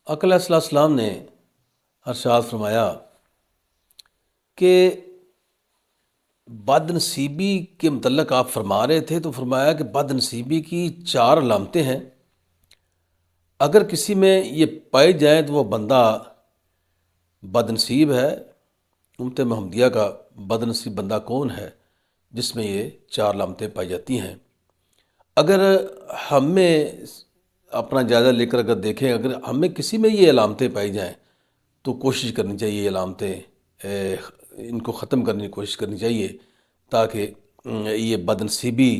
آقا علیہ السلام نے ارشاد فرمایا کہ بد نصیبی کے متعلق آپ فرما رہے تھے، تو فرمایا کہ بد نصیبی کی 4 علامتیں ہیں، اگر کسی میں یہ پائی جائیں تو وہ بندہ بد نصیب ہے۔ امت محمدیہ کا بد نصیب بندہ کون ہے جس میں یہ 4 علامتیں پائی جاتی ہیں؟ اگر ہم میں اپنا جائزہ لے کر اگر دیکھیں، اگر ہم میں کسی میں یہ علامتیں پائی جائیں تو کوشش کرنی چاہیے، یہ علامتیں ان کو ختم کرنے کی کوشش کرنی چاہیے تاکہ یہ بد نصیبی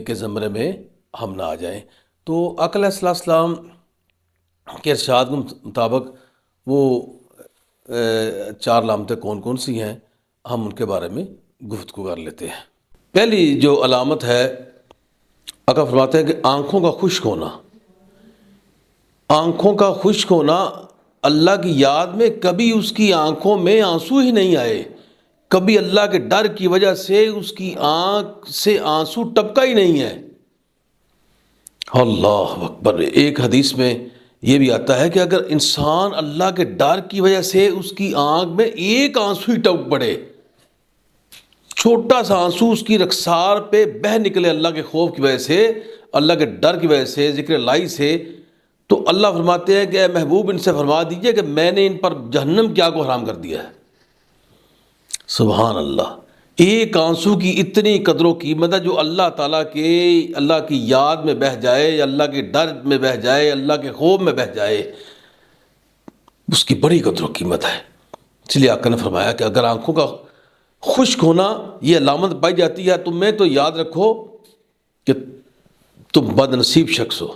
کے زمرے میں ہم نہ آ جائیں۔ تو آقا علیہ السلام کے ارشاد کے مطابق وہ 4 علامتیں کون کون سی ہیں، ہم ان کے بارے میں گفتگو کر لیتے ہیں۔ پہلی جو علامت ہے، آقا فرماتے ہیں کہ آنکھوں کا خشک ہونا۔ آنکھوں کا خشک ہونا، اللہ کی یاد میں کبھی اس کی آنکھوں میں آنسو ہی نہیں آئے، کبھی اللہ کے ڈر کی وجہ سے اس کی آنکھ سے آنسو ٹپکا ہی نہیں ہے۔ اللہ اکبر۔ ایک حدیث میں یہ بھی آتا ہے کہ اگر انسان اللہ کے ڈر کی وجہ سے اس کی آنکھ میں ایک آنسو ہی ٹپک پڑے، چھوٹا سا آنسو اس کی رخسار پہ بہہ نکلے اللہ کے خوف کی وجہ سے، اللہ کے ڈر کی وجہ سے، ذکر الہی سے، تو اللہ فرماتے ہیں کہ اے محبوب ان سے فرما دیجئے کہ میں نے ان پر جہنم کی آگ کو حرام کر دیا ہے۔ سبحان اللہ۔ ایک آنسو کی اتنی قدر و قیمت ہے جو اللہ تعالیٰ کے، اللہ کی یاد میں بہہ جائے یا اللہ کے ڈر میں بہہ جائے، اللہ کے خوف میں بہہ جائے، اس کی بڑی قدر و قیمت ہے۔ اس لیے آقا نے فرمایا کہ اگر آنکھوں کا خشک ہونا یہ علامت پائی جاتی ہے، تمہیں تو یاد رکھو کہ تم بد نصیب شخص ہو۔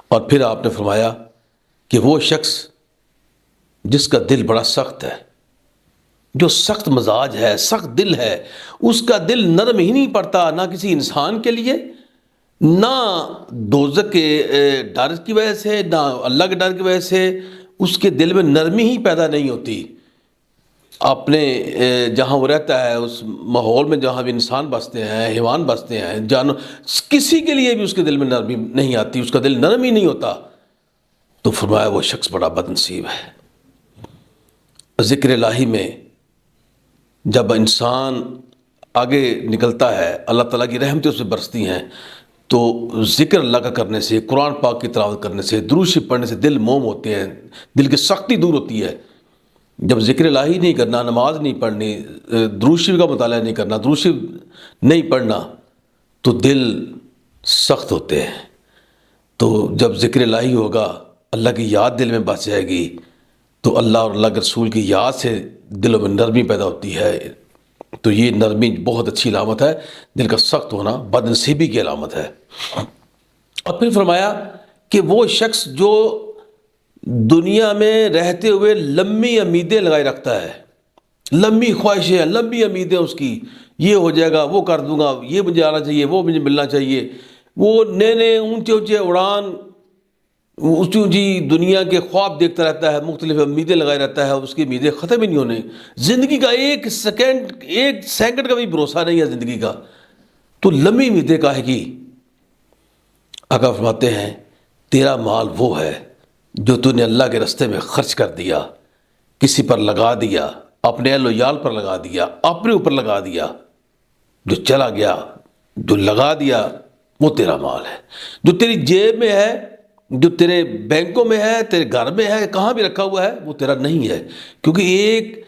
اور پھر آپ نے فرمایا کہ وہ شخص جس کا دل بڑا سخت ہے، جو سخت مزاج ہے، سخت دل ہے، اس کا دل نرم ہی نہیں پڑتا، نہ کسی انسان کے لیے، نہ دوزخ کے ڈر کی وجہ سے، نہ اللہ کے ڈر کی وجہ سے، اس کے دل میں نرمی ہی پیدا نہیں ہوتی۔ اپنے جہاں وہ رہتا ہے اس ماحول میں جہاں بھی انسان بستے ہیں، حیوان بستے ہیں، جانور، کسی کے لیے بھی اس کے دل میں نرمی نہیں آتی، اس کا دل نرم ہی نہیں ہوتا، تو فرمایا وہ شخص بڑا بد نصیب ہے۔ ذکر الہی میں جب انسان آگے نکلتا ہے، اللہ تعالیٰ کی رحمتیں اس پہ برستی ہیں، تو ذکر اللہ کا کرنے سے، قرآن پاک کی تلاوت کرنے سے، درود شریف پڑھنے سے دل موم ہوتے ہیں، دل کی سختی دور ہوتی ہے۔ جب ذکر الہی نہیں کرنا، نماز نہیں پڑھنی، درود شریف کا مطالعہ نہیں کرنا، درود شریف نہیں پڑھنا، تو دل سخت ہوتے ہیں۔ تو جب ذکر الہی ہوگا، اللہ کی یاد دل میں بس جائے گی، تو اللہ اور اللہ کے رسول کی یاد سے دلوں میں نرمی پیدا ہوتی ہے۔ تو یہ نرمی بہت اچھی علامت ہے، دل کا سخت ہونا بد نصیبی کی علامت ہے۔ اور پھر فرمایا کہ وہ شخص جو دنیا میں رہتے ہوئے لمبی امیدیں لگائے رکھتا ہے، لمبی خواہشیں، لمبی امیدیں اس کی، یہ ہو جائے گا، وہ کر دوں گا، یہ مجھے آنا چاہیے، وہ مجھے ملنا چاہیے، وہ نئے نئے اونچے اونچے اڑان، اونچی اونچی دنیا کے خواب دیکھتا رہتا ہے، مختلف امیدیں لگائے رہتا ہے، اس کی امیدیں ختم ہی نہیں ہونے۔ زندگی کا ایک سیکنڈ کا بھی بھروسہ نہیں ہے زندگی کا، تو لمبی امیدیں کاہے کی؟ آقا فرماتے ہیں تیرا مال وہ ہے جو تو نے اللہ کے راستے میں خرچ کر دیا، کسی پر لگا دیا، اپنے اہل و عیال پر لگا دیا، اپنے اوپر لگا دیا، جو چلا گیا، جو لگا دیا، وہ تیرا مال ہے۔ جو تیری جیب میں ہے، جو تیرے بینکوں میں ہے، تیرے گھر میں ہے، کہاں بھی رکھا ہوا ہے، وہ تیرا نہیں ہے، کیونکہ ایک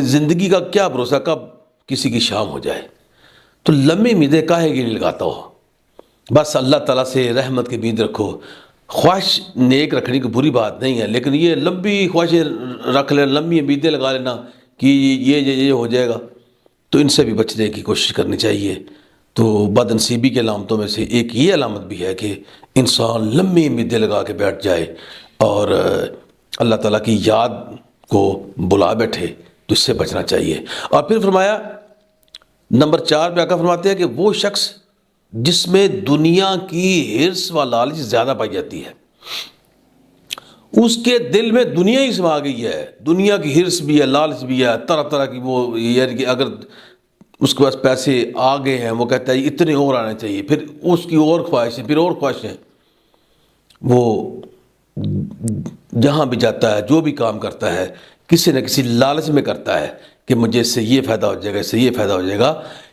زندگی کا کیا بھروسہ کب کسی کی شام ہو جائے۔ تو لمبی امیدیں کاہے کی نہیں لگاتا ہو؟ بس اللہ تعالیٰ سے رحمت کی امید رکھو۔ خواہش نیک رکھنے کی بری بات نہیں ہے، لیکن یہ لمبی خواہشیں رکھ لینا، لمبی امیدیں لگا لینا کہ یہ ہو جائے گا، تو ان سے بھی بچنے کی کوشش کرنی چاہیے۔ تو بد نصیبی کے علامتوں میں سے ایک یہ علامت بھی ہے کہ انسان لمبی امیدیں لگا کے بیٹھ جائے اور اللہ تعالیٰ کی یاد کو بلا بیٹھے، تو اس سے بچنا چاہیے۔ اور پھر فرمایا نمبر 4 پہ آقا فرماتے ہیں کہ وہ شخص جس میں دنیا کی حرص و لالچ زیادہ پائی جاتی ہے، اس کے دل میں دنیا ہی سما گئی ہے، دنیا کی حرص بھی ہے، لالچ بھی ہے، طرح طرح کی، وہ یہ کہ اگر اس کے پاس پیسے آ گئے ہیں، وہ کہتا ہے اتنے اور آنے چاہیے، پھر اس کی اور خواہشیں، پھر اور خواہشیں، وہ جہاں بھی جاتا ہے، جو بھی کام کرتا ہے، کسی نہ کسی لالچ میں کرتا ہے کہ مجھے اس سے یہ فائدہ ہو جائے گا، اس سے یہ فائدہ ہو جائے گا،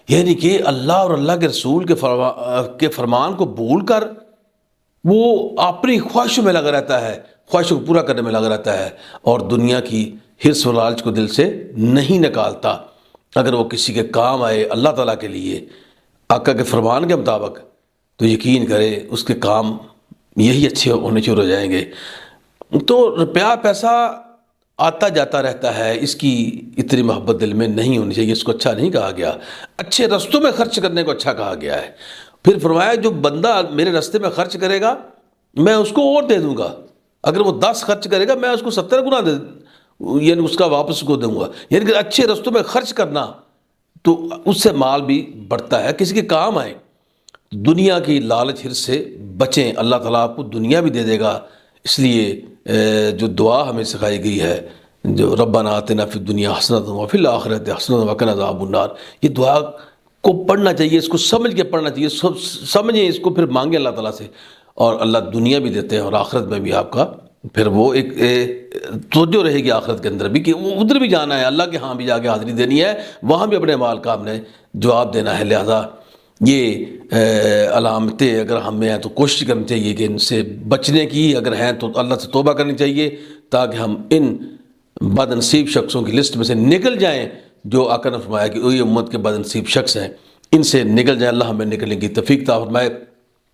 یعنی کہ اللہ اور اللہ کے رسول کے فرمان کو بھول کر وہ اپنی خواہشوں میں لگا رہتا ہے، خواہشوں کو پورا کرنے میں لگا رہتا ہے، اور دنیا کی حرص و لالچ کو دل سے نہیں نکالتا۔ اگر وہ کسی کے کام آئے اللہ تعالیٰ کے لیے، آقا کے فرمان کے مطابق، تو یقین کرے اس کے کام یہی اچھے ہونے شروع ہو جائیں گے۔ تو روپیہ پیسہ آتا جاتا رہتا ہے، اس کی اتنی محبت دل میں نہیں ہونی چاہیے، اس کو اچھا نہیں کہا گیا۔ اچھے رستوں میں خرچ کرنے کو اچھا کہا گیا ہے۔ پھر فرمایا جو بندہ میرے رستے میں خرچ کرے گا میں اس کو اور دے دوں گا، اگر وہ 10 خرچ کرے گا میں اس کو 70 گنا یعنی اس کا واپس کو دوں گا۔ یعنی کہ اچھے رستوں میں خرچ کرنا تو اس سے مال بھی بڑھتا ہے، کسی کے کام آئے۔ دنیا کی لالچ حرص سے بچیں، اللہ تعالیٰ آپ کو دنیا بھی دے دے گا۔ اس لیے جو دعا ہمیں سکھائی گئی ہے، جو ربنا آتنا فی الدنیا حسنۃ وفی الآخرۃ حسنۃ وقنا عذاب النار، یہ دعا کو پڑھنا چاہیے، اس کو سمجھ کے پڑھنا چاہیے، سمجھیں اس کو، پھر مانگیں اللہ تعالیٰ سے، اور اللہ دنیا بھی دیتے ہیں اور آخرت میں بھی آپ کا پھر وہ ایک توجہ رہے گی آخرت کے اندر بھی کہ وہ ادھر بھی جانا ہے، اللہ کے ہاں بھی جا کے حاضری دینی ہے، وہاں بھی اپنے مال کا ہم نے جواب دینا ہے۔ لہذا یہ علامتیں اگر ہمیں ہیں تو کوشش کرنی چاہیے کہ ان سے بچنے کی، اگر ہیں تو اللہ سے توبہ کرنی چاہیے تاکہ ہم ان بد نصیب شخصوں کی لسٹ میں سے نکل جائیں جو آقا نے فرمایا کہ وہی امت کے بد نصیب شخص ہیں، ان سے نکل جائیں۔ اللہ ہمیں نکلنے کی توفیق عطا فرمائے۔